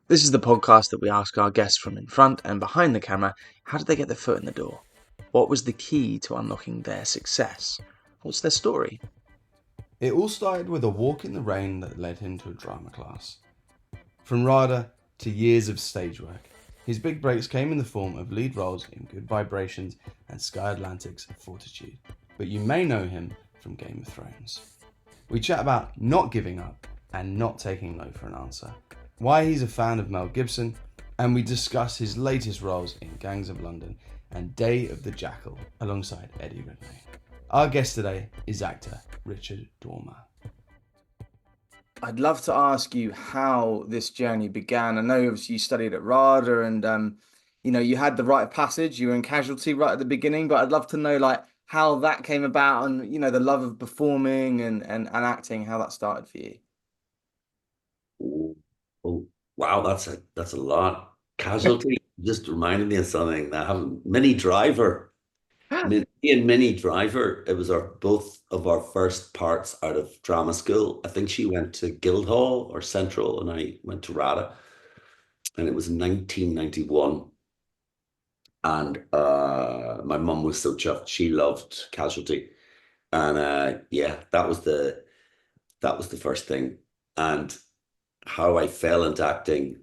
This is the podcast that we ask our guests from in front and behind the camera, how did they get their foot in the door? What was the key to unlocking their success? What's their story? It all started with a walk in the rain that led him to a drama class. From RADA to years of stage work, his big breaks came in the form of lead roles in Good Vibrations and Sky Atlantic's Fortitude. But you may know him from Game of Thrones. We chat about not giving up and not taking no for an answer, why he's a fan of Mel Gibson, and we discuss his latest roles in Gangs of London and Day of the Jackal alongside Eddie Redmayne. Our guest today is actor Richard Dormer. I'd love to ask you how this journey began. I know obviously you studied at RADA and you had the rite of passage, you were in casualty right at the beginning, but I'd love to know like how that came about and the love of performing and acting, how that started for you. Oh, oh, wow, that's a lot. Casualty just reminded me of something that happened. Minnie Driver, me and Minnie Driver. It was our both of our first parts out of drama school. I think she went to Guildhall or Central, and I went to RADA, and it was 1991. And my mum was so chuffed. She loved Casualty, and yeah, that was the first thing. And how I fell into acting.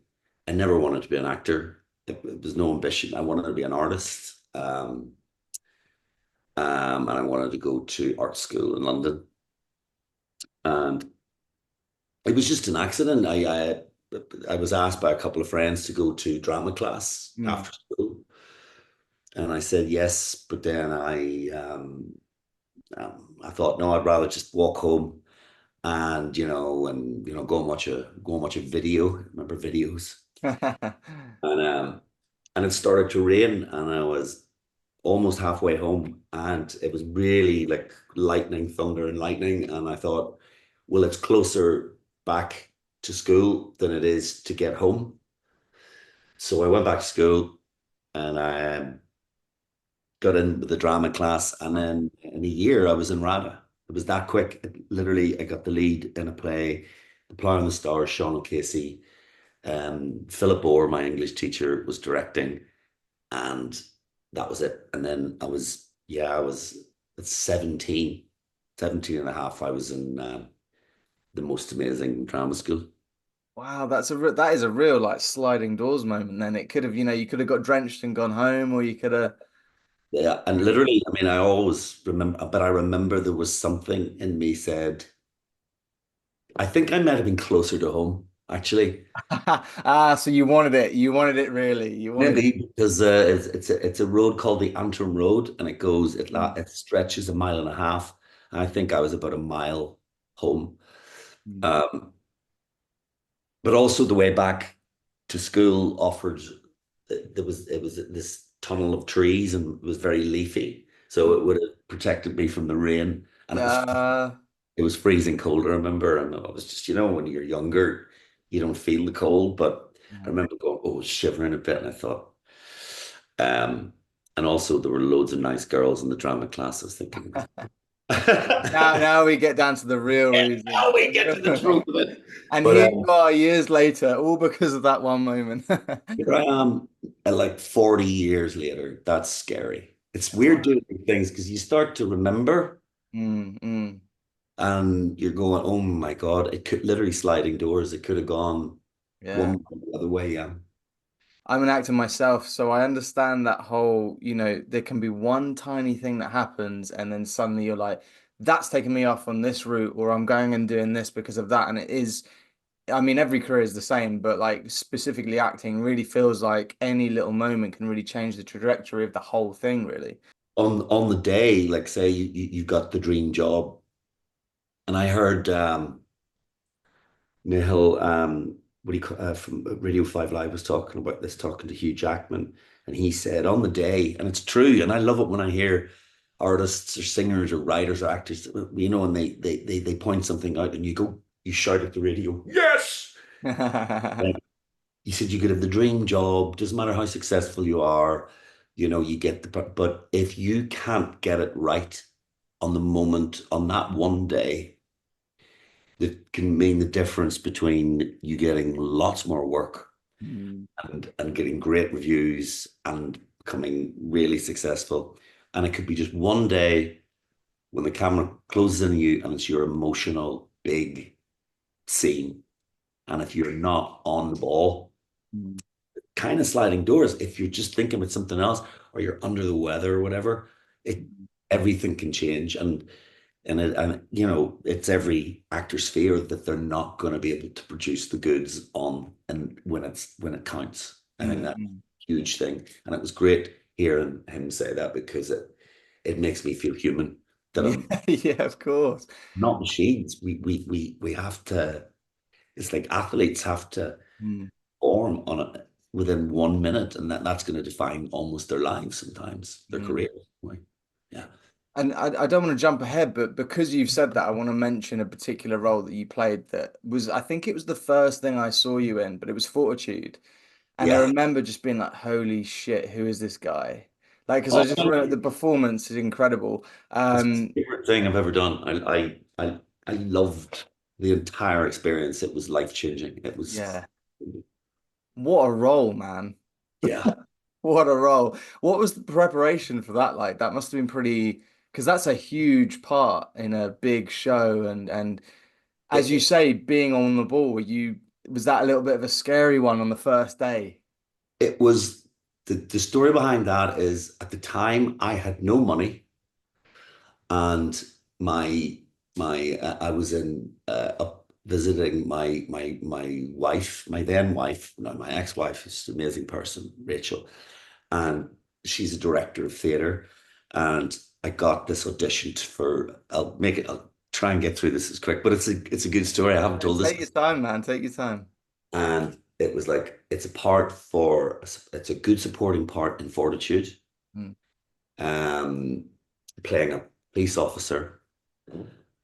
I never wanted to be an actor. It was no ambition. I wanted to be an artist. And I wanted to go to art school in London. And it was just an accident. I was asked by a couple of friends to go to drama class Mm. after school. And I said yes, but then I thought, no, I'd rather just walk home and go and watch a video. Remember videos? And and it started to rain, and I was almost halfway home, and it was really like lightning, thunder, and lightning. And I thought, well, it's closer back to school than it is to get home. So I went back to school, and I got in with the drama class, and then in a year I was in RADA. It was that quick. Literally, I got the lead in a play, The Plough and the Stars, Sean O'Casey. Philip Orr, my English teacher, was directing, and that was it. And then I was at 17 and a half. I was in the most amazing drama school. Wow, that is a real like sliding doors moment. Then it could have, you could have got drenched and gone home, or you could have. Yeah, and literally, I mean, I always remember, but I remember there was something in me said, I think I might have been closer to home, actually. So you wanted it. You wanted it really. You wanted it. Maybe because it's a road called the Antrim Road, and Mm, it stretches a mile and a half. And I think I was about a mile home. mm. Um, but also the way back to school offered it was this tunnel of trees, and it was very leafy, so it would have protected me from the rain. And Uh, it was freezing cold, I remember, and I was just, when you're younger, you don't feel the cold, but I remember going, oh, shivering a bit, and I thought, um, and also there were loads of nice girls in the drama class. I was thinking, now we get down to the real reason. now we get to the truth of it. And But here you are years later, all because of that one moment. here I am, like 40 years later. That's scary. It's weird Wow. doing these things because you start to remember, Mm, mm. and you're going, oh my God, it could literally sliding doors. It could have gone Yeah. one way or the other way. Yeah. I'm an actor myself, so I understand that whole, there can be one tiny thing that happens, and then suddenly you're like, that's taking me off on this route, or I'm going and doing this because of that. And it is, I mean, every career is the same, but like specifically acting really feels like any little moment can really change the trajectory of the whole thing, really. On the day, like say you got the dream job, and I heard Nihil, what do you call, from Radio 5 Live was talking about this, talking to Hugh Jackman, and he said on the day, and it's true, and I love it when I hear artists or singers or writers or actors, and they point something out, and you shout at the radio, yes! Like, he said you could have the dream job, doesn't matter how successful you are, you get but if you can't get it right on the moment, on that one day, that can mean the difference between you getting lots more work Mm. and getting great reviews and becoming really successful. And it could be just one day when the camera closes in on you and it's your emotional big scene. And if you're not on the ball, Mm. kind of sliding doors, if you're just thinking about something else or you're under the weather or whatever, it everything can change. And you know, it's every actor's fear that they're not going to be able to produce the goods on and when it counts. I think that's Mm. a huge thing. And it was great hearing him say that because it makes me feel human that Yeah, I'm yeah, of course. not machines. We have to, it's like athletes have to Mm. form on it within 1 minute, and that's going to define almost their lives sometimes, their Mm. career. Like, yeah. And I don't want to jump ahead, but because you've said that, I want to mention a particular role that you played that was, I think it was the first thing I saw you in, but it was Fortitude. And I Yeah. remember just being like, holy shit, who is this guy? Like, because I Oh, just remember the performance is incredible. it's my favorite thing I've ever done. I loved the entire experience. It was life changing. It was, Yeah, what a role, man. yeah. What a role. What was the preparation for that like? That must have been pretty, because that's a huge part in a big show. And as you It, say, being on the ball, you was that a little bit of a scary one on the first day? it was the story behind that is at the time I had no money and I was in up visiting my wife, my then wife, no, my ex-wife, who's an amazing person, Rachel, and she's a director of theatre, and I got this audition for. I'll try and get through this as quick, but it's a good story. I haven't told Take your this, time, man. Take your time. and it was like it's a good supporting part in Fortitude, Mm. um, playing a police officer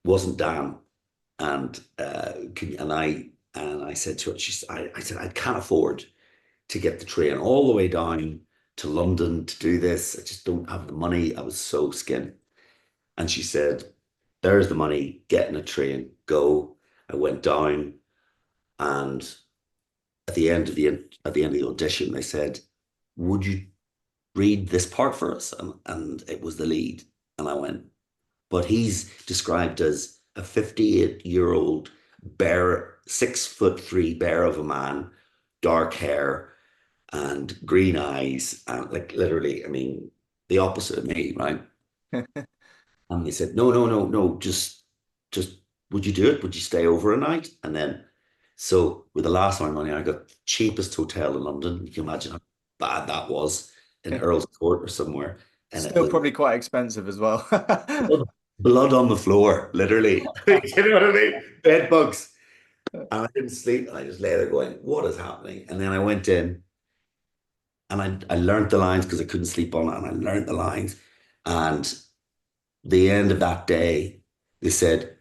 wasn't Dan, and and I said to her, I said I can't afford to get the train all the way down to London to do this. I just don't have the money. I was so skint, and she said, "There's the money. Get in a train, go." I went down, and at the end of the audition, they said, "Would you read this part for us?" And it was the lead, and I went, but he's described as a 58-year-old bear, 6'3" bear of a man, dark hair and green eyes, and like literally, I mean, the opposite of me, right? And they said, no, no, no, no, just would you do it? Would you stay over a night? And then, so with the last amount of money, I got the cheapest hotel in London. You can imagine how bad that was in Earl's Court or somewhere. And it Still was probably quite expensive as well. blood on the floor, literally. You know what I mean? Bed bugs. And I didn't sleep. And I just lay there going, what is happening? And then I went in and I learned the lines because I couldn't sleep on it. And I learned the lines. And the end of that day, they said,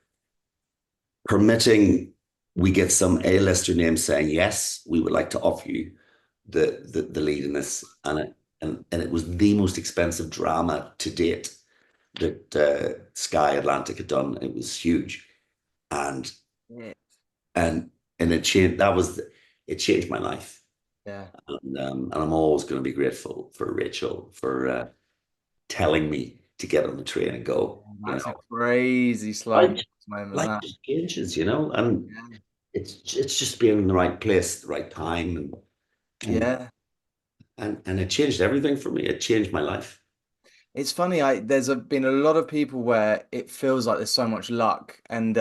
permitting we get some A-lister names saying, yes, we would like to offer you the lead in this. And it was the most expensive drama to date that Sky Atlantic had done. It was huge. And Yeah. and and it changed. It changed my life, Yeah. and I'm always going to be grateful for Rachel for telling me to get on the train and go. You That's a know, crazy slow life moment, life that. just changes, you know, and Yeah. it's just being in the right place, at the right time, and Yeah. and it changed everything for me. It changed my life. It's funny, been a lot of people where it feels like there's so much luck. And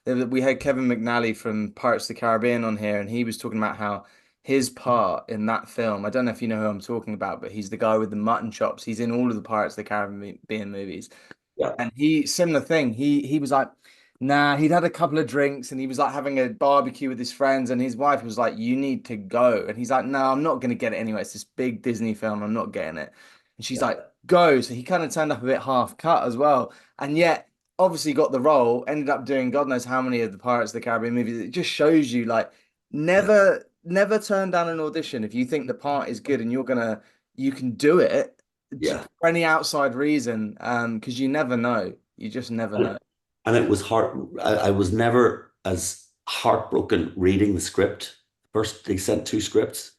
we had Kevin McNally from Pirates of the Caribbean on here, and he was talking about how his part in that film, I don't know if you know who I'm talking about, but he's the guy with the mutton chops. He's in all of the Pirates of the Caribbean movies. Yeah, And similar thing. He was like, nah, he'd had a couple of drinks and he was like having a barbecue with his friends, and his wife was like, you need to go. And he's like, no, I'm not gonna get it anyway. It's this big Disney film, I'm not getting it. And she's yeah, like, go. So he kind of turned up a bit half cut as well. And yet obviously got the role, ended up doing God knows how many of the Pirates of the Caribbean movies. It just shows you like yeah, never turn down an audition if you think the part is good and you can do it yeah. for any outside reason, because you never know. You just never know. And it was hard. I was never as heartbroken reading the script. First, they sent two scripts,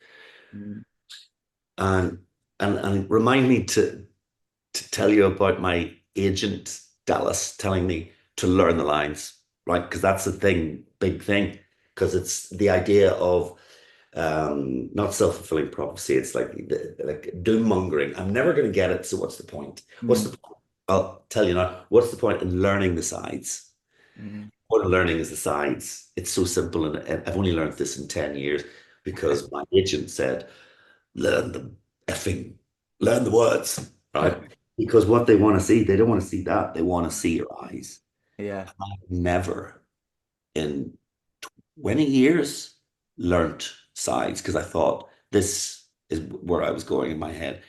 Mm. And and remind me to tell you about my agent Dallas telling me to learn the lines, right? Because that's the thing, big thing, because it's the idea of not self-fulfilling prophecy. It's like doom mongering. I'm never going to get it, so what's the point? What's Mm. the point? I'll tell you now. What's the point in learning the sides? Mm. What I'm learning is the sides. It's so simple, and I've only learned this in 10 years because my agent said, learn the effing, learn the words, right? Because what they want to see, they don't want to see that. They want to see your eyes. Yeah. I've never in 20 years learnt sides because I thought this is where I was going in my head.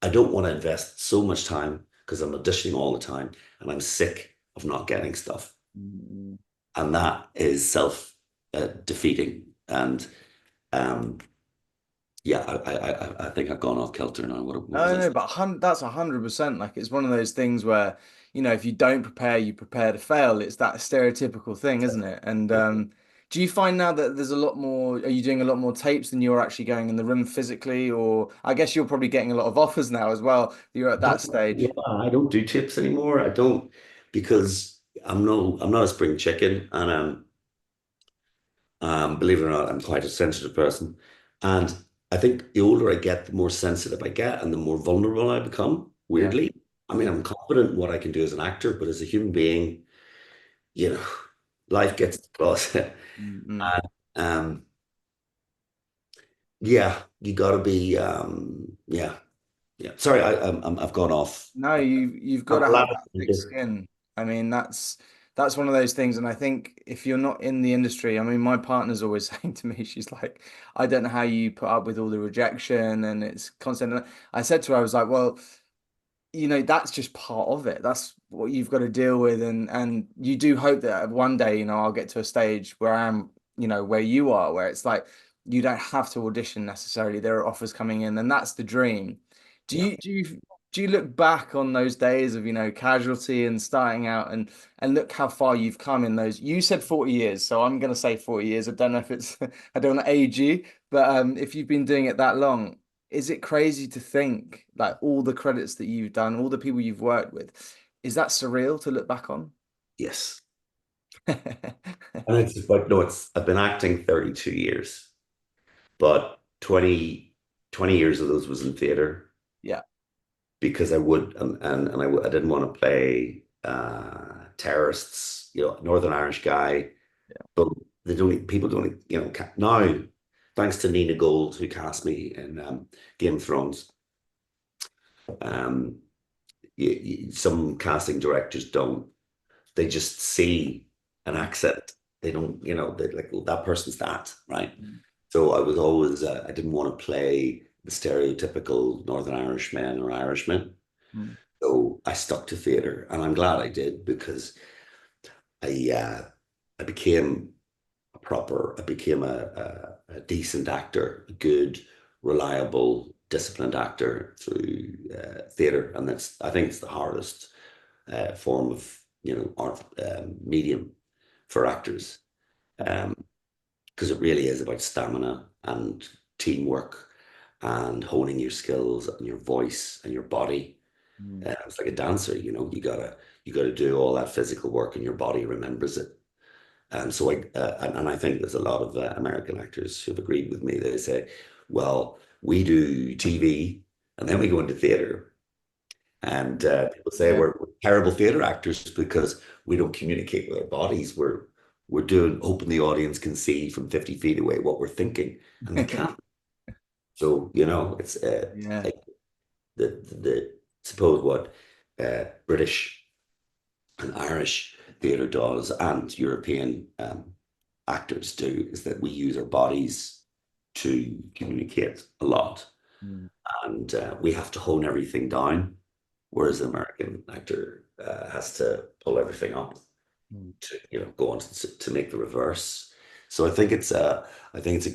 I don't want to invest so much time because I'm auditioning all the time and I'm sick of not getting stuff. Mm. And that is self defeating. And um, yeah, I think I've gone off kilter now. What was No, I no, saying? but that's 100%. Like it's one of those things where, if you don't prepare, you prepare to fail. It's that stereotypical thing, isn't it? And do you find now that there's a lot more, are you doing a lot more tapes than you're actually going in the room physically? Or I guess you're probably getting a lot of offers now as well. You're at that Yeah, stage. I don't do chips anymore. I don't because I'm not a spring chicken, and believe it or not, I'm quite a sensitive person, and I think the older I get, the more sensitive I get, and the more vulnerable I become. Yeah. Weirdly, I mean, I'm confident in what I can do as an actor, but as a human being, you know, life gets across it, Mm-mm. and yeah, you got to be, yeah, yeah. Sorry, I've gone off. No, you've got I'm to allowed have that thick to. skin. I mean, that's one of those things. And I think if you're not in the industry, I mean, my partner's always saying to me, she's like, I don't know how you put up with all the rejection and it's constant. And I said to her, I was like, well, that's just part of it. That's what you've got to deal with. And you do hope that one day, I'll get to a stage where I am, where you are, where it's like you don't have to audition necessarily. There are offers coming in, and that's the dream. Do Yeah. you do you do you look back on those days of, casualty and starting out and look how far you've come in those? You said 40 years, so I'm gonna say 40 years. I don't know if it's I don't want to age you, but if you've been doing it that long, is it crazy to think like all the credits that you've done, all the people you've worked with? Is that surreal to look back on? Yes. And it's but no, it's I've been acting 32 years, but 20 years of those was in theater Yeah. because I would I didn't want to play terrorists, Northern Irish guy. But they don't people don't now, thanks to Nina Gold who cast me in Game of Thrones. Um, some casting directors don't. They just see an accent. They don't, they like, well, that person's that, right? Mm. So I was always, I didn't want to play the stereotypical Northern Irishman or Irishman. Mm. So I stuck to theatre, and I'm glad I did because I, uh, I became I became a decent actor, a good, reliable, disciplined actor through theatre, and I think it's the hardest form of art medium for actors, because it really is about stamina and teamwork and honing your skills and your voice and your body. Mm. It's like a dancer, you gotta do all that physical work, and your body remembers it. And so and I think there's a lot of American actors who've agreed with me. They say, well, we do TV and then we go into theater. And people say Yeah. we're terrible theater actors because we don't communicate with our bodies. We're doing hoping the audience can see from 50 feet away what we're thinking, and they can't. So, it's Yeah. like the suppose what British and Irish theatre does and European actors do is that we use our bodies to communicate a lot, Mm. and we have to hone everything down, whereas the American actor has to pull everything up Mm. to go on to make the reverse. So I think it's a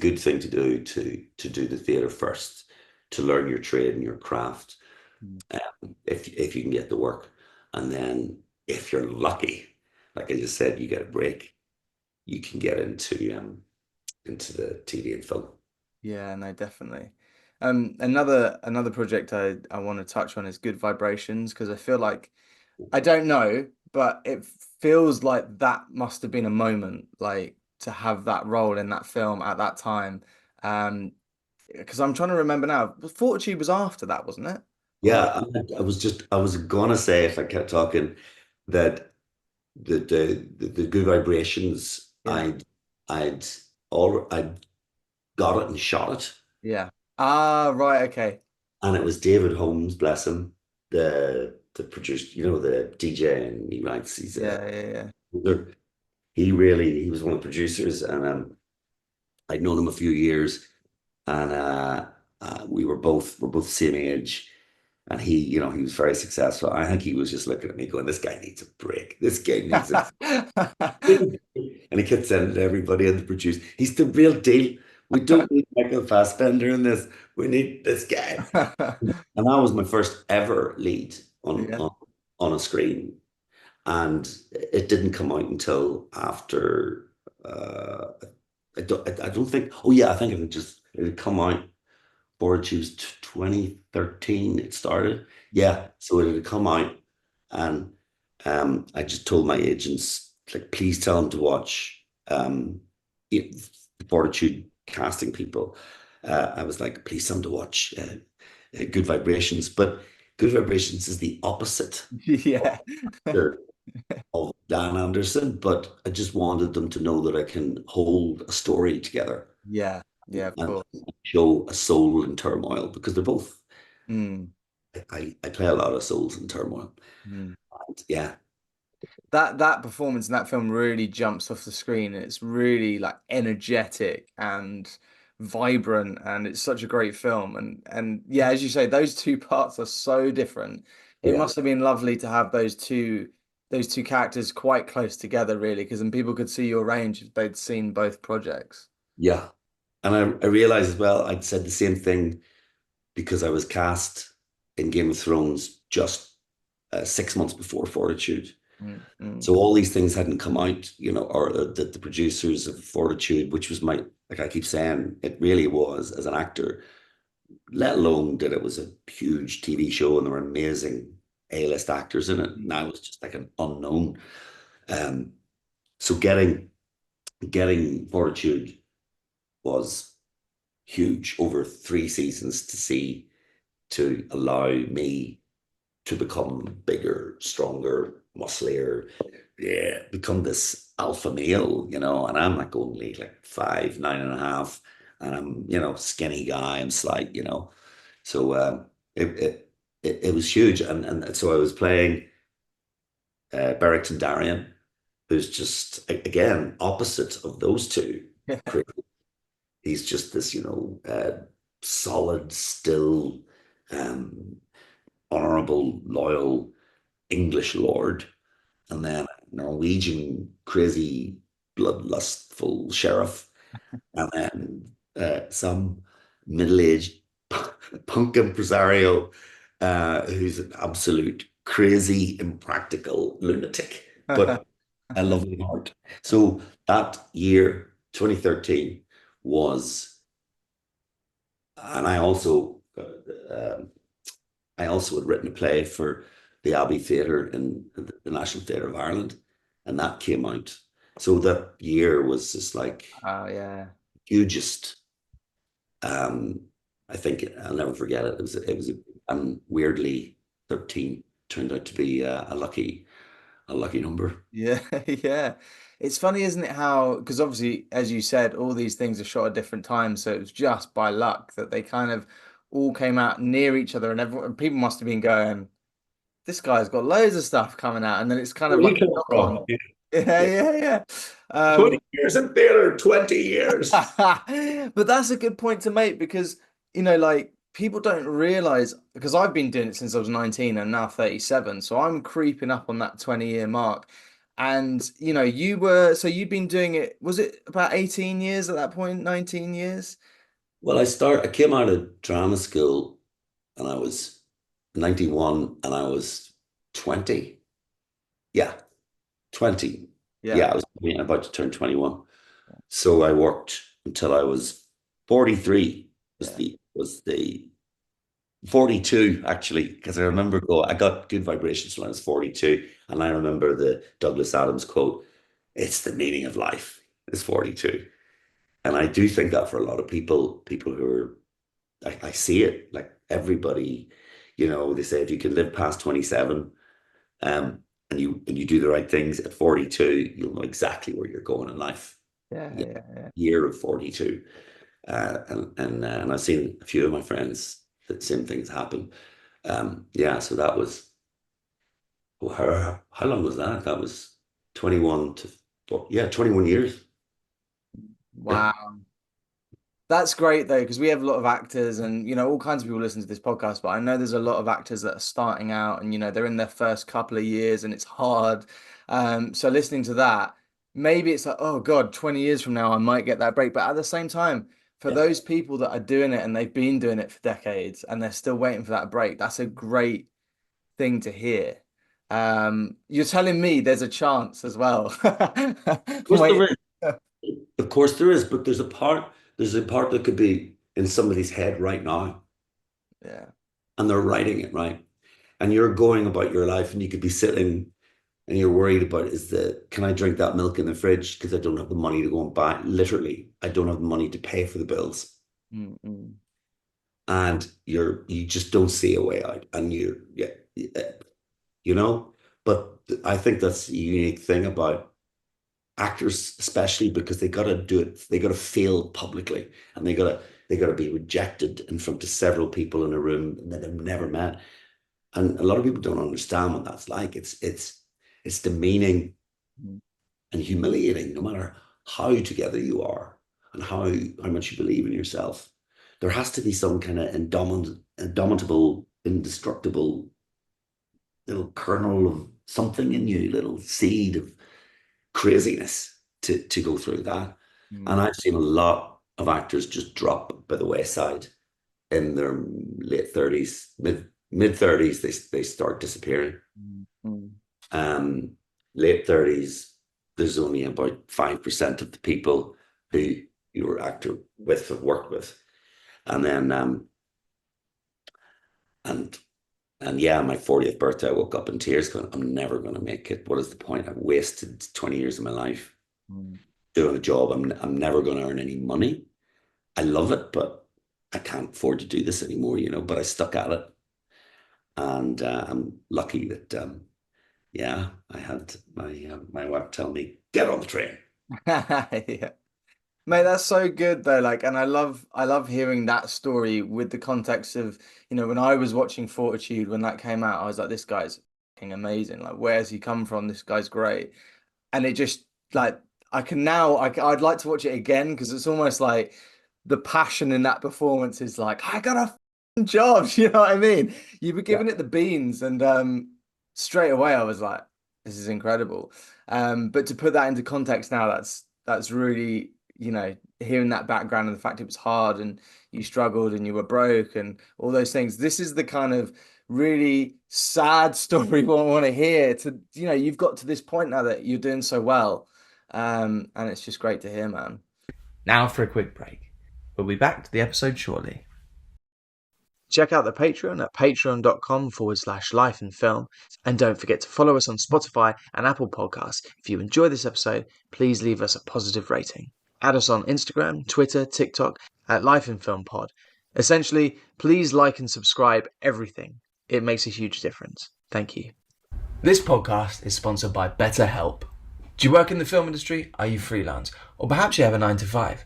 good thing to do to do the theatre first, to learn your trade and your craft, Mm. if you can get the work, and then if you're lucky, like I just said, you get a break, you can get into the TV and film. Yeah, no, definitely. Another project I want to touch on is Good Vibrations because I feel like I don't know, but it feels like that must have been a moment, like to have that role in that film at that time. Because I'm trying to remember now. Fortitude was after that, wasn't it? Or Yeah, I was gonna say if I kept talking that the good vibrations yeah, I'd I'd got it and shot it, yeah. Ah, right, okay. and it was David Holmes, bless him, the producer, you know, the DJ, and he writes. Yeah, yeah, yeah. He was one of the producers, and I'd known him a few years, and we're both the same age. And he, you know, he was very successful. I think he was just looking at me going, this guy needs a break. This guy needs a and he kept sending to everybody and the produce. He's the real deal. We don't need Michael Fassbender in this. We need this guy. And that was my first ever lead Yeah. on a screen. And it didn't come out until after I don't think, oh yeah, I think it had come out Fortitude 2013 it started. Yeah, so it had come out, and I just told my agents, like, please tell them to watch it, Fortitude casting people. I was like, please tell them to watch Good Vibrations, but Good Vibrations is the opposite Yeah. of Dan Anderson, but I just wanted them to know that I can hold a story together Yeah. Yeah, of and course. show a soul in turmoil because they're both. Mm, I play a lot of souls in turmoil. mm. And yeah, That performance in that film really jumps off the screen. It's really like energetic and vibrant, and it's such a great film. And yeah, as you say, those two parts are so different. It yeah, must have been lovely to have those two characters quite close together, really, because then people could see your range if they'd seen both projects. yeah. And I realized as well, I'd said the same thing because I was cast in Game of Thrones just 6 months before Fortitude. Mm, mm, So all these things hadn't come out, you know, or the producers of Fortitude, which was my, like I keep saying, it really was as an actor, let alone that it was a huge TV show and there were amazing A-list actors in it. mm. Now it's just like an unknown. Um, so getting Fortitude was huge over 3 seasons to see, to allow me to become bigger, stronger, musclier, yeah, become this alpha male, you know, and I'm like only like 5'9.5", and I'm, you know, skinny guy, I'm slight, you know. So it, it it was huge. And so I was playing Barrington Darien, who's just again opposite of those two. He's just this, you know, solid, still, um, honorable, loyal English lord, and then a Norwegian crazy, bloodlustful sheriff, and then some middle-aged punk impresario who's an absolute crazy, impractical lunatic, but a lovely heart. So that year, 2013, was, and I also had written a play for the Abbey Theatre in the National Theatre of Ireland, and that came out. So that year was just like Oh yeah. hugest. Um, I think I'll never forget it. And weirdly, 13 turned out to be a lucky number. Yeah, yeah. It's funny, isn't it, how, because obviously, as you said, all these things are shot at different times, so it was just by luck that they kind of all came out near each other, and everyone, people must have been going, this guy's got loads of stuff coming out, and then it's kind of Where like you a come knock from? on. Yeah, Yeah. yeah, yeah. 20 years in theatre, 20 years. But that's a good point to make because, like people don't realize because I've been doing it since I was 19 and now 37. So I'm creeping up on that 20-year mark. And, so you'd been doing it, was it about 18 years at that point, 19 years? Well, I came out of drama school and I was 91 and I was 20. Yeah, 20. Yeah. Yeah, I was about to turn 21. So I worked until I was 43 was Yeah. the was the 42, actually, because I remember I got good vibrations when I was 42, and I remember the Douglas Adams quote, "It's the meaning of life is 42." And I do think that for a lot of people who are, I see it, like everybody, they say if you can live past 27, and you do the right things at 42, you'll know exactly where you're going in life. Yeah, Yeah, yeah, year of 42. And I've seen a few of my friends that same things happen. Yeah, so that was, well, how long was that? That was 21 to, well, yeah, 21 years. Yeah, wow. That's great though, because we have a lot of actors and all kinds of people listen to this podcast, but I know there's a lot of actors that are starting out and they're in their first couple of years and it's hard. So listening to that, maybe it's like, oh God, 20 years from now I might get that break. But at the same time, for yeah. those people that are doing it and they've been doing it for decades and they're still waiting for that break, that's a great thing to hear. You're telling me there's a chance as well. Of course there Wait. is. Of course there is, but there's a part that could be in somebody's head right now, Yeah. and they're writing it right. And you're going about your life, and you could be sitting and you're worried about, can I drink that milk in the fridge because I don't have the money to go and buy? Literally, I don't have the money to pay for the bills. Mm-mm. And you just don't see a way out. And yeah, you know, but I think that's the unique thing about actors, especially because they got to do it, they got to fail publicly, and they got to be rejected in front of several people in a room that they've never met. And a lot of people don't understand what that's like. It's demeaning and humiliating, no matter how together you are and how much you believe in yourself. There has to be some kind of indomitable, indestructible little kernel of something in you, little seed of craziness to go through that. And Mm. I've seen a lot of actors just drop by the wayside in their late 30s, mid 30s, they start disappearing. Mm. Um, Late 30s, there's only about 5% of the people who you were actor with have worked with. And then and and yeah, my 40th birthday, I woke up in tears going, I'm never gonna make it. What is the point? I've wasted 20 years of my life Mm. doing a job. I'm never gonna earn any money. I love it, but I can't afford to do this anymore, but I stuck at it. And I'm lucky that yeah, I had my wife tell me, get on the train. Yeah. Mate, that's so good though. Like, and I love hearing that story with the context of, when I was watching Fortitude when that came out, I was like, this guy's fucking amazing. Like, where's he come from? This guy's great. And it just like I can now I'd like to watch it again because it's almost like the passion in that performance is like, I got a fucking job, you know what I mean? You were Yeah. giving it the beans and straight away I was like, this is incredible. But to put that into context now, that's really, hearing that background and the fact it was hard and you struggled and you were broke and all those things. This is the kind of really sad story we want to hear. You've got to this point now that you're doing so well. And it's just great to hear, man. Now for a quick break. We'll be back to the episode shortly. Check out the Patreon at patreon.com/life and film. And don't forget to follow us on Spotify and Apple Podcasts. If you enjoy this episode, please leave us a positive rating. Add us on Instagram, Twitter, TikTok at Life and Film Pod. Essentially, please like and subscribe everything. It makes a huge difference. Thank you. This podcast is sponsored by Betterhelp. Do you work in the film industry? Are you freelance? Or perhaps you have a 9 to 5?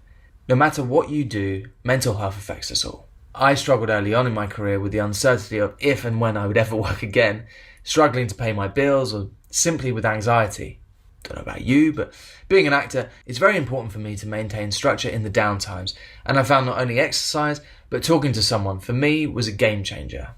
No matter what you do, mental health affects us all. I struggled early on in my career with the uncertainty of if and when I would ever work again, struggling to pay my bills or simply with anxiety. Don't know about you, but being an actor, it's very important for me to maintain structure in the downtimes, and I found not only exercise, but talking to someone for me was a game changer.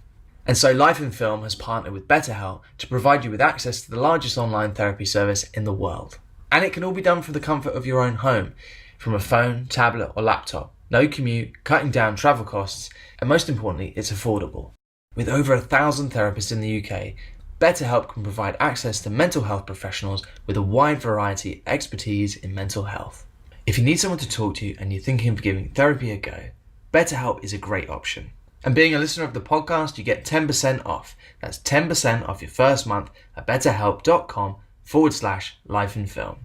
And so Life in Film has partnered with Betterhelp to provide you with access to the largest online therapy service in the world. And it can all be done from the comfort of your own home, from a phone, tablet or laptop. No commute, cutting down travel costs, and most importantly, it's affordable. With over 1,000 therapists in the UK, Betterhelp can provide access to mental health professionals with a wide variety of expertise in mental health. If you need someone to talk to and you're thinking of giving therapy a go, BetterHelp is a great option. And being a listener of the podcast, you get 10% off. That's 10% off your first month at betterhelp.com/lifeandfilm.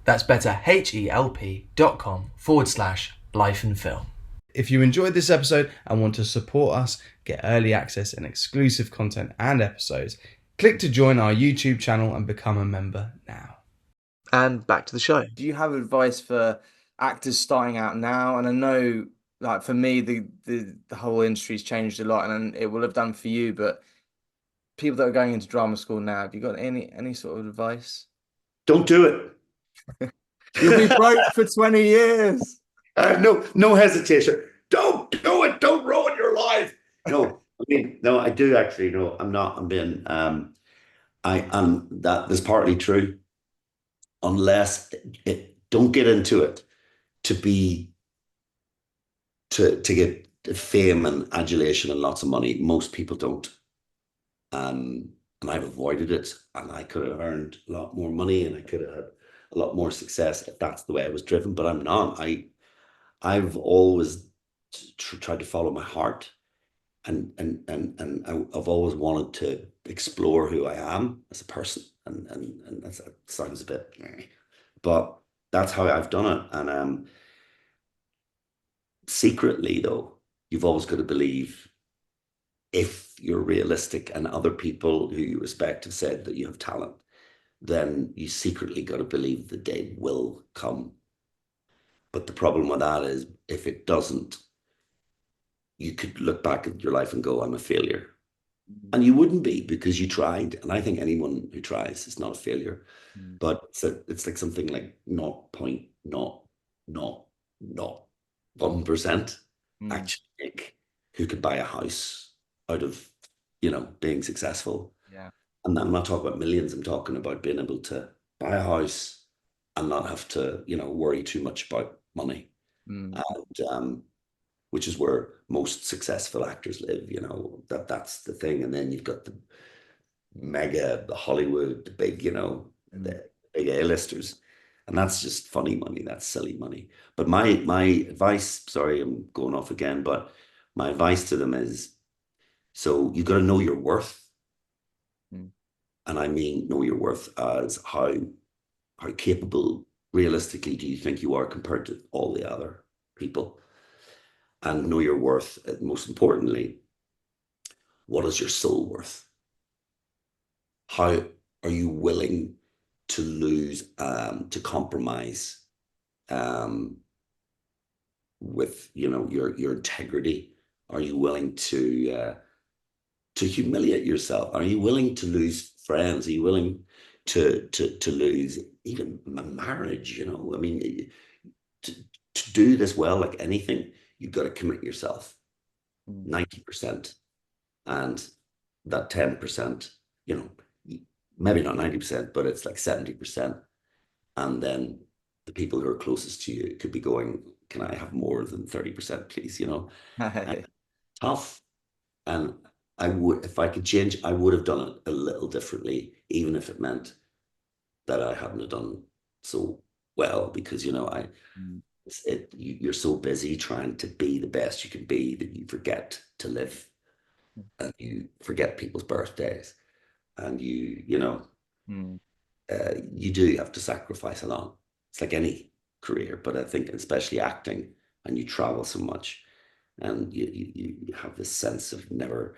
That's betterhelp.com/lifeandfilm. If you enjoyed this episode and want to support us, get early access and exclusive content and episodes, click to join our YouTube channel and become a member now. And back to the show. Do you have advice for actors starting out now? And I know, like for me, the whole industry's changed a lot, and it will have done for you. But people that are going into drama school now, have you got any sort of advice? Don't do it. You'll be broke for 20 years. No hesitation. Don't do it. Don't ruin your life. No, I mean, no, I do actually. No, I'm not. I'm being. I am. That is partly true. Unless don't get into it to get fame and adulation and lots of money. Most people don't. And I've avoided it, and I could have earned a lot more money, and I could have had a lot more success if that's the way I was driven. But I'm not. I've always tried to follow my heart, and I've always wanted to explore who I am as a person, and that sounds a bit, but that's how I've done it. And secretly, though, you've always got to believe, if you're realistic and other people who you respect have said that you have talent, then you secretly got to believe the day will come. But the problem with that is, if it doesn't, you could look back at your life and go, I'm a failure. And you wouldn't be, because you tried. And I think anyone who tries is not a failure. But it's like something like 0.00001% actually think who could buy a house out of, being successful. Yeah. And I'm not talking about millions. I'm talking about being able to buy a house and not have to, worry too much about money. And which is where most successful actors live, that's the thing. And then you've got the Hollywood, the big, the big A-listers. And that's just funny money. That's silly money. But my advice, sorry, I'm going off again, but my advice to them is, so you got to know your worth. And I mean, know your worth as how capable, realistically, do you think you are compared to all the other people? And know your worth, most importantly, what is your soul worth? How are you willing to lose, to compromise with, your integrity? Are you willing to humiliate yourself? Are you willing to lose friends? Are you willing to lose even a marriage? I mean, to do this well, like anything, you've got to commit yourself 90%, and that 10%, maybe not 90%, but it's like 70%. And then the people who are closest to you could be going, can I have more than 30%, please? Tough. And I would, if I could change, I would have done it a little differently, even if it meant that I hadn't have done so well, because, you're so busy trying to be the best you can be that you forget to live, and you forget people's birthdays, and you do have to sacrifice a lot. It's like any career, but I think especially acting, and you travel so much, and you have this sense of never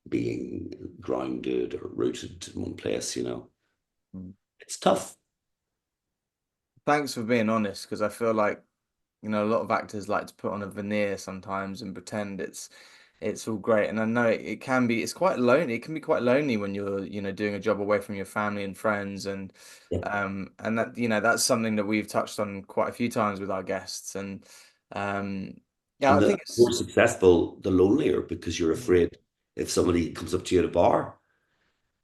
being grounded or rooted in one place. It's tough. Thanks for being honest, because I feel like, a lot of actors like to put on a veneer sometimes and pretend it's all great. And I know it can be, it's quite lonely. It can be quite lonely when you're, doing a job away from your family and friends. And that, that's something that we've touched on quite a few times with our guests. And yeah, I the think it's more successful, the lonelier, because you're afraid if somebody comes up to you at a bar,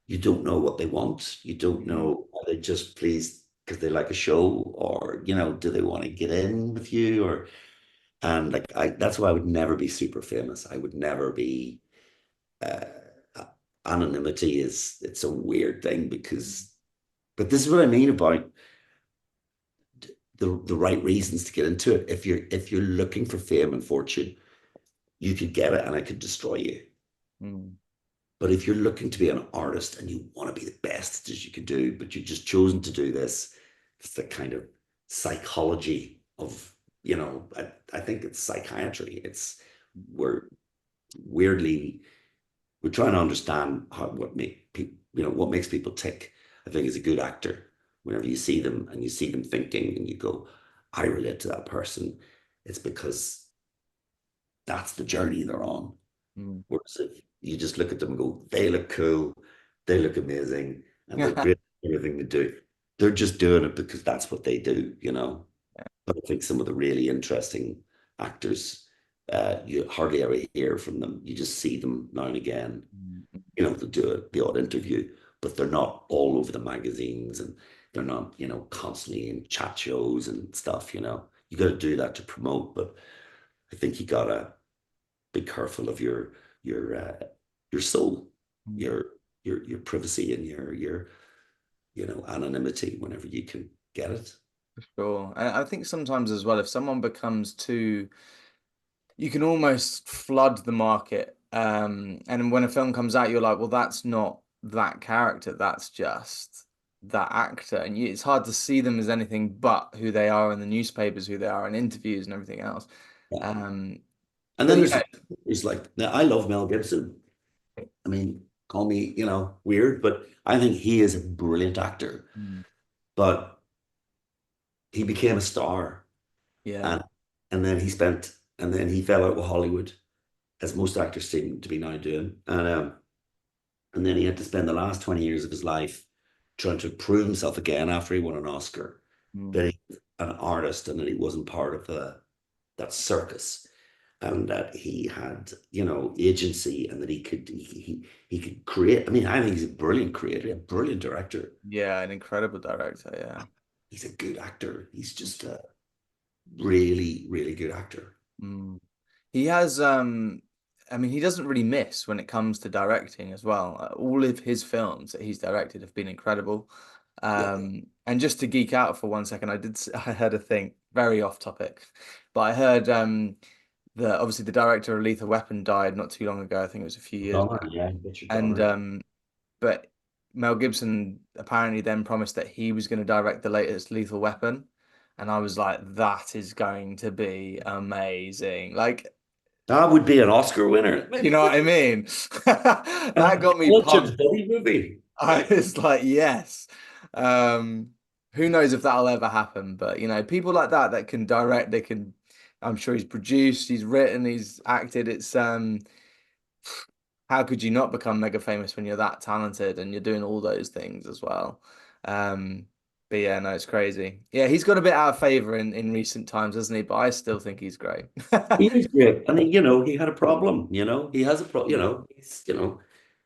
you don't know what they want. You don't know, are they just pleased because they like a show, or, do they want to get in with you? And like, that's why I would never be super famous. I would never be, uh, anonymity it's a weird thing, but this is what I mean about the right reasons to get into it. If you're looking for fame and fortune, you could get it and it could destroy you. Mm. But if you're looking to be an artist and you want to be the best as you can do, but you've just chosen to do this, it's the kind of psychology of, I think it's psychiatry. We're weirdly, we're trying to understand what make people, what makes people tick. I think as a good actor, whenever you see them and you see them thinking and you go, I relate to that person, it's because that's the journey they're on. Mm. Whereas if you just look at them and go, they look cool, they look amazing, and they're great at everything they do. They're just doing it because that's what they do, But I think some of the really interesting actors, you hardly ever hear from them. You just see them now and again. They'll do the odd interview, but they're not all over the magazines and they're not, constantly in chat shows and stuff, You got to do that to promote, but I think you gotta be careful of your soul, your privacy and your anonymity whenever you can get it. Sure. And I think sometimes as well, if someone becomes too, you can almost flood the market. And when a film comes out, you're like, well, that's not that character. That's just that actor. And it's hard to see them as anything but who they are in the newspapers, who they are in interviews and everything else. Yeah. Um, And but then yeah. there's like, now I love Mel Gibson. I mean, call me, weird, but I think he is a brilliant actor. Mm. But he became a star, Yeah. and and then he fell out with Hollywood, as most actors seem to be now doing. And then he had to spend the last 20 years of his life trying to prove himself again after he won an Oscar, Mm. that he was an artist and that he wasn't part of that circus, and that he had, agency, and that he could create. I mean, I think he's a brilliant creator, a brilliant director. Yeah, an incredible director. Yeah. He's a good actor. He's just a really, really good actor. Mm. He has, I mean, he doesn't really miss when it comes to directing as well. All of his films that he's directed have been incredible. Yeah. And just to geek out for 1 second, I heard a thing very off topic, but I heard obviously the director of Lethal Weapon died not too long ago. I think it was a few years Donner, back. yeah, Richard And Donner. but Mel Gibson apparently then promised that he was going to direct the latest Lethal Weapon. And I was like, that is going to be amazing. Like, That would be an Oscar winner. you know what I mean? That got me Intelligent pumped. buddy movie. I was like, yes. Who knows if that'll ever happen? But people like that can direct, I'm sure he's produced, he's written, he's acted. It's how could you not become mega famous when you're that talented and you're doing all those things as well? Um, but yeah, no, it's crazy. Yeah, he's got a bit out of favor in recent times, hasn't he? But I still think he's great. He is great. I mean, he had a problem, he has a problem,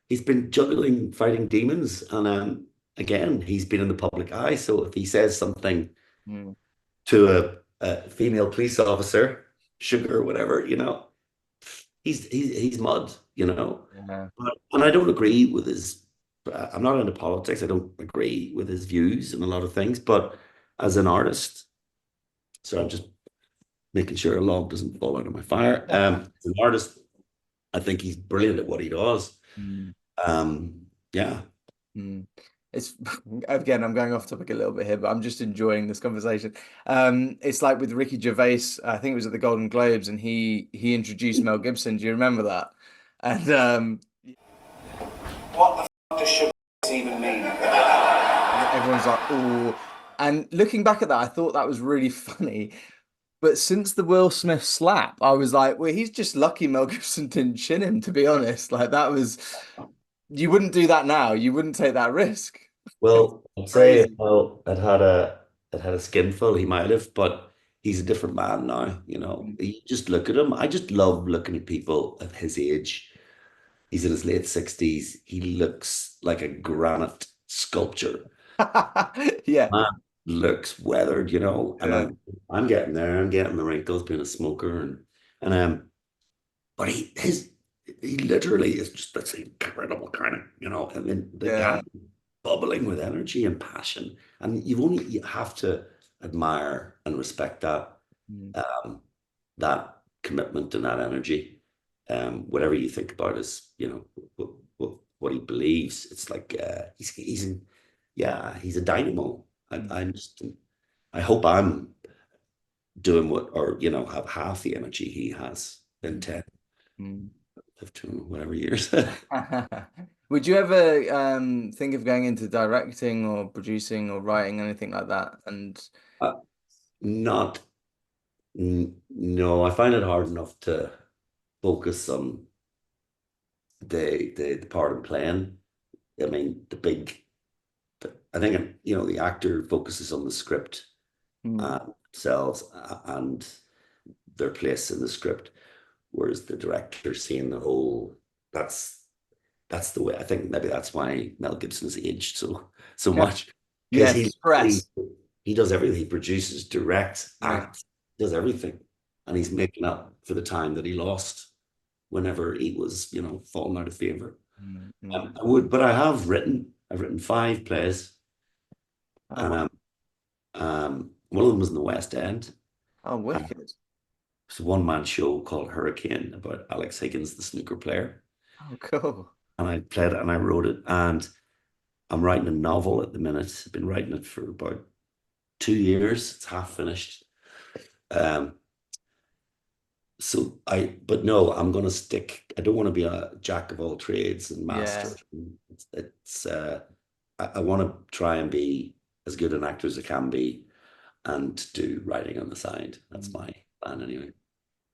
he's been juggling fighting demons. And again, he's been in the public eye. So if he says something Mm. to a female police officer, sugar or whatever, he's mud, Yeah. And I don't agree with his. I'm not into politics. I don't agree with his views and a lot of things. But as an artist, so I'm just making sure a log doesn't fall out of my fire. As an artist, I think he's brilliant at what he does. Mm. Yeah. Mm. It's again, I'm going off topic a little bit here, but I'm just enjoying this conversation. It's like with Ricky Gervais, I think it was at the Golden Globes, and he introduced Mel Gibson. Do you remember that? And what the fuck does Shabazz even mean? Everyone's like, oh. And looking back at that, I thought that was really funny. But since the Will Smith slap, I was like, well, he's just lucky Mel Gibson didn't chin him, to be honest. Like that was, you wouldn't do that now. You wouldn't take that risk. Well, I'd say, Crazy. well, it had a skinful, he might have, but he's a different man now. You just look at him. I just love looking at people of his age. He's in his late 60s. He looks like a granite sculpture. Yeah. Man looks weathered, and Yeah. I'm getting there. I'm getting the wrinkles, being a smoker, and but he literally is just this incredible kind of, I mean, the guy Yeah. bubbling with energy and passion. And you have to, admire and respect that, Mm. um, that commitment and that energy. Whatever you think about is, what he believes. It's like he's a dynamo. Mm. I hope I'm doing what, or have half the energy he has in Mm. 10, Mm. 15, whatever years. Would you ever think of going into directing or producing or writing anything like that? And Uh, Not, no, I find it hard enough to focus on the part I'm playing. I mean, I think, the actor focuses on the script mm, themselves and their place in the script, whereas the director seeing the whole, that's that's the way. I think maybe that's why Mel Gibson has aged so much, because yes, stress. he does everything. He produces, directs, Yeah. acts, does everything, and he's making up for the time that he lost whenever he was, falling out of favor. Mm, mm. But I've written 5 plays, Oh, and wow. one of them was in the West End. Oh, Um, wicked. it's a one-man show called Hurricane about Alex Higgins, the snooker player. Oh, cool. And I played it and I wrote it. And I'm writing a novel at the minute. I've been writing it for about 2 years. It's half finished. Um, but no, I'm going to stick. I don't want to be a jack of all trades and master. Yeah. I want to try and be as good an actor as I can be and do writing on the side. That's Mm. my plan anyway.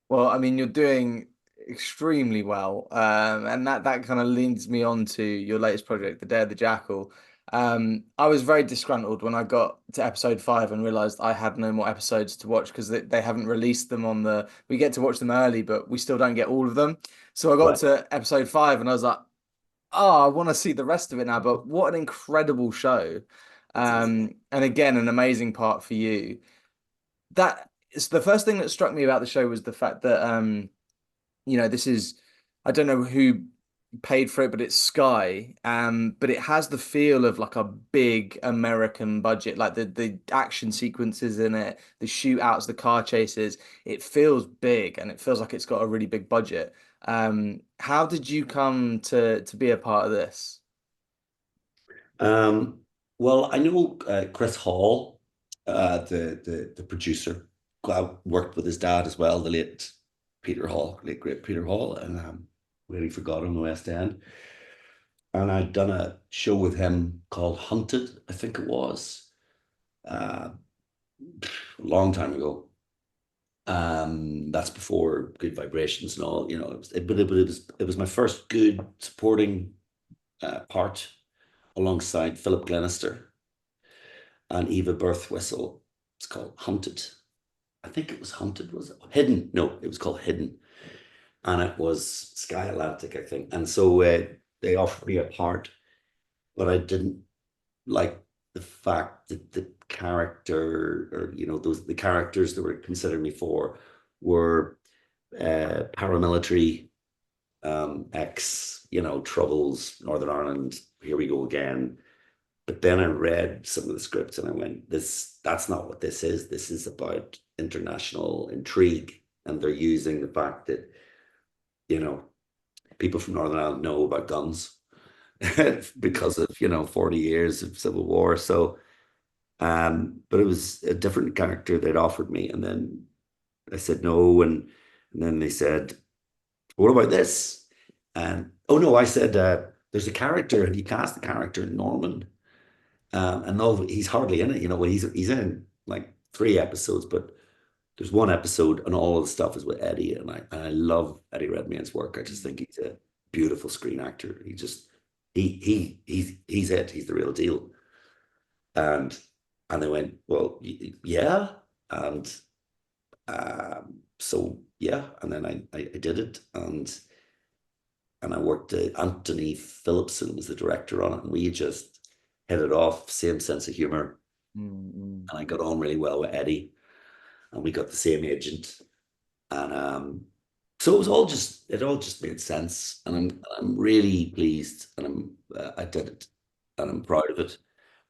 Well, I mean, you're doing extremely well, and that kind of leads me on to your latest project, The Day of the Jackal. I was very disgruntled when I got to episode 5 and realized I had no more episodes to watch because they haven't released them on the. We get to watch them early, but we still don't get all of them. So I got Right. to episode 5 and I was like, oh, I want to see the rest of it now. But what an incredible show! And again, an amazing part for you. That is the first thing that struck me about the show was the fact that this is I don't know who paid for it, but it's Sky. But it has the feel of like a big American budget, like the action sequences in it, the shootouts, the car chases. It feels big and it feels like it's got a really big budget. How did you come to be a part of this? Um, well, I know Chris Hall, the producer. I worked with his dad as well, the late Peter Hall, late great Peter Hall, and really forgot him in the West End. And I'd done a show with him called Hunted, I think it was, a long time ago. That's before Good Vibrations and all, but it was my first good supporting part alongside Philip Glenister and Eva Birthwhistle. It's called Hunted. I think it was Hunted, was it? Hidden. No, it was called Hidden. And it was Sky Atlantic, I think. And so they offered me a part, but I didn't like the fact that the character, or the characters that were considered me for were paramilitary, ex, troubles, Northern Ireland, here we go again. But then I read some of the scripts and I went, that's not what this is. This is about international intrigue. And they're using the fact that, you know, people from Northern Ireland know about guns because of, 40 years of civil war. So, but it was a different character they'd offered me. And then I said no. And then they said, what about this? And oh no, I said, there's a character and you cast the character Norman. And no, he's hardly in it, he's in like 3 episodes, but there's one episode and all of the stuff is with Eddie, and I love Eddie Redmayne's work. I just think he's a beautiful screen actor. He's it. He's the real deal. And they went, well, yeah, and so yeah, and then I did it, and I worked. Anthony Phillipson was the director on it, and we just hit it off. Same sense of humor, Mm-hmm. and I got on really well with Eddie, and we got the same agent, and so it all just made sense, and I'm really pleased, and I did it, and I'm proud of it,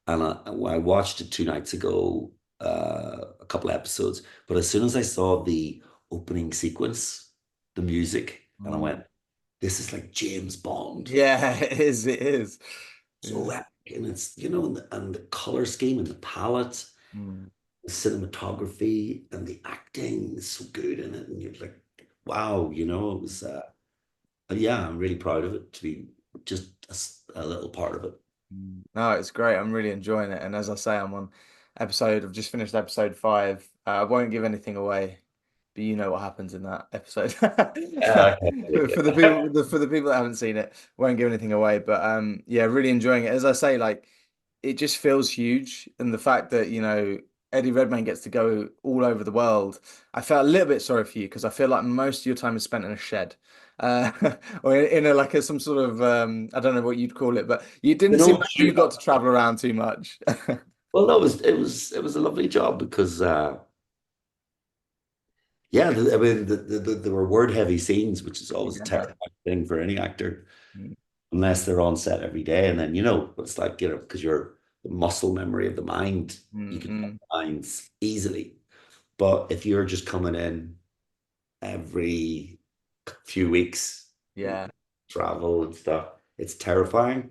and I watched it 2 nights ago, a couple of episodes. But as soon as I saw the opening sequence, the music, and I Mm. went, "This is like James Bond." Yeah, it is. It is. So epic, and it's and the color scheme and the palette, Mm. the cinematography and the acting is so good in it, and you're like, wow, it was. Yeah, I'm really proud of it to be just a little part of it. No, it's great. I'm really enjoying it. And as I say, I've just finished episode 5. I won't give anything away, but you know what happens in that episode. For the Okay. people that haven't seen it, won't give anything away. But yeah, really enjoying it. As I say, like it just feels huge. And the fact that, Eddie Redmayne gets to go all over the world, I felt a little bit sorry for you because I feel like most of your time is spent in a shed. Uh, or in a like a some sort of I don't know what you'd call it, but you You didn't seem know, like you got to travel around too much. well, no, it was a lovely job because yeah, I mean there were word heavy scenes, which is always a Yeah. terrifying thing for any actor, Mm, unless they're on set every day, and then it's like because you're the muscle memory of the mind, you mm, can mm. lines easily. But if you're just coming in every few weeks, Yeah. travel and stuff, it's terrifying.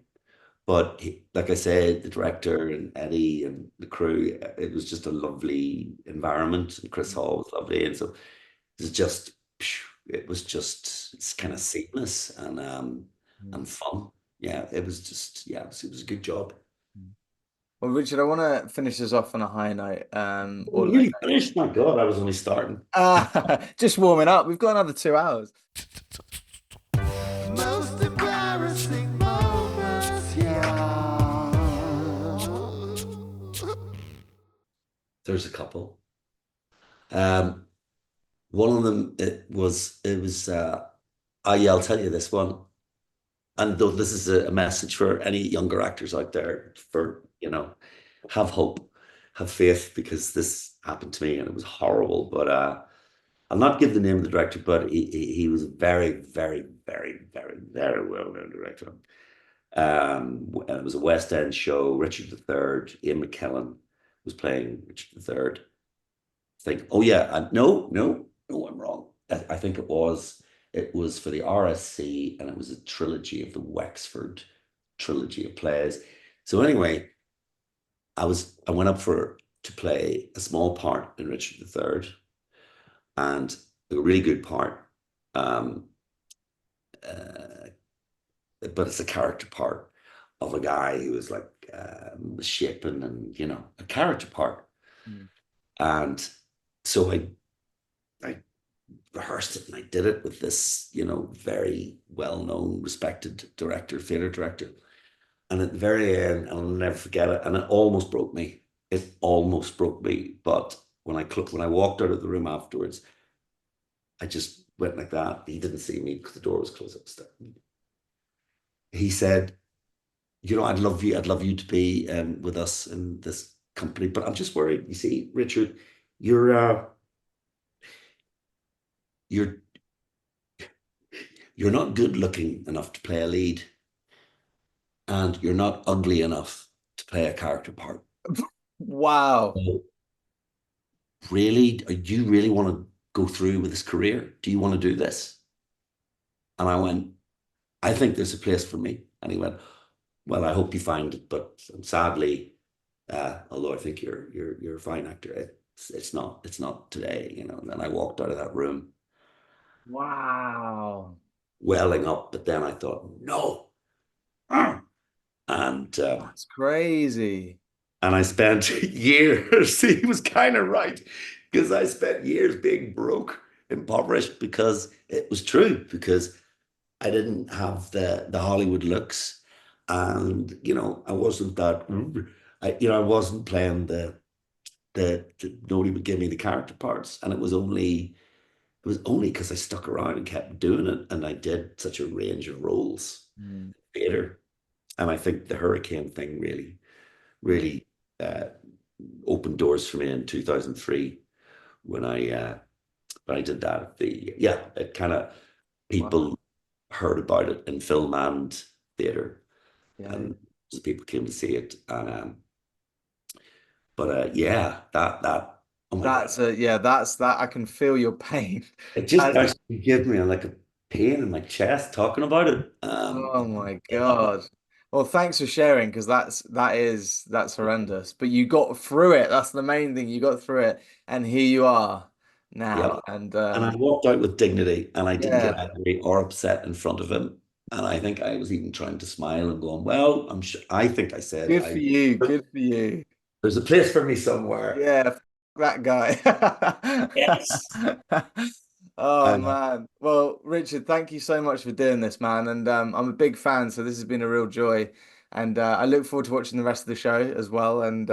But like I said, the director and Eddie and the crew, it was just a lovely environment. And Chris Hall was lovely, and so it was just, it's kind of seamless and Mm. fun. Yeah, it was just it was a good job. Well, Richard, I want to finish this off on a high note. Oh, really finished? My God, I was only starting. Just warming up. We've got another 2 hours. Most embarrassing moments, yeah. There's a couple. Um, One of them it was yeah, I'll tell you this one. And though this is a message for any younger actors out there, have hope, have faith, because this happened to me and it was horrible. But I'll not give the name of the director, but he was a very, very, very, very, very well-known director. And it was a West End show. Richard III, Ian McKellen was playing Richard III. Think, oh yeah, no, no, no, I'm wrong. I think it was for the RSC, and it was a trilogy of the Wexford trilogy of plays. So anyway, I went up to play a small part in Richard III, and a really good part. Um, uh, but it's a character part of a guy who was like shipping, and a character part. Mm. And so I rehearsed it and I did it with this, very well-known, respected director, theater director. And at the very end, I'll never forget it, and it almost broke me. It almost broke me. But when I walked out of the room afterwards, I just went like that. He didn't see me because the door was closed upstairs. He said, I'd love you to be with us in this company, but I'm just worried. You see, Richard, you're you're you're not good looking enough to play a lead, and you're not ugly enough to play a character part. Wow. So really, do you really want to go through with this career? Do you want to do this? And I went, I think there's a place for me. And he went, well, I hope you find it, but sadly, although I think you're a fine actor, it's not today, And then I walked out of that room Wow. welling up, but then I thought, no. And That's crazy. I spent years. He was kind of right, because I spent years being broke, impoverished, because it was true. Because I didn't have the Hollywood looks, and I wasn't that. I wasn't playing nobody would give me the character parts, and it was only because I stuck around and kept doing it, and I did such a range of roles, Mm. theater, and I think the hurricane thing really uh, opened doors for me in 2003 when I did that. It kind of, Wow. people heard about it in film and theater, Yeah. and people came to see it. And But yeah, that oh my God, that's that. I can feel your pain. it just And, actually gave me like a pain in my chest talking about it. oh my Yeah, God. Well, thanks for sharing because that's horrendous. But you got through it. That's the main thing. You got through it, and here you are yeah. now. And And I walked out with dignity, and I didn't get yeah, angry or upset in front of him. And I think I was even trying to smile and going, "Well, I'm sure." I think I said, good for you. Good for you. there's a place for me somewhere." Yeah, that guy. Yes. Oh And man. Well, Richard, thank you so much for doing this, man. And I'm a big fan, so this has been a real joy. And I look forward to watching the rest of the show as well. And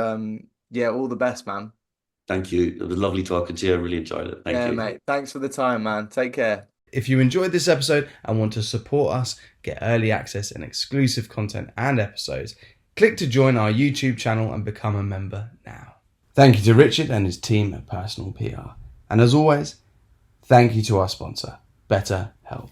yeah, all the best, man. thank you. It was lovely talking to you. I really enjoyed it. Thank Yeah, you. mate. Thanks for the time, man. Take care. If you enjoyed this episode and want to support us, get early access and exclusive content and episodes, click to join our YouTube channel and become a member now. Thank you to Richard and his team at Personal PR. And as always, thank you to our sponsor, BetterHelp.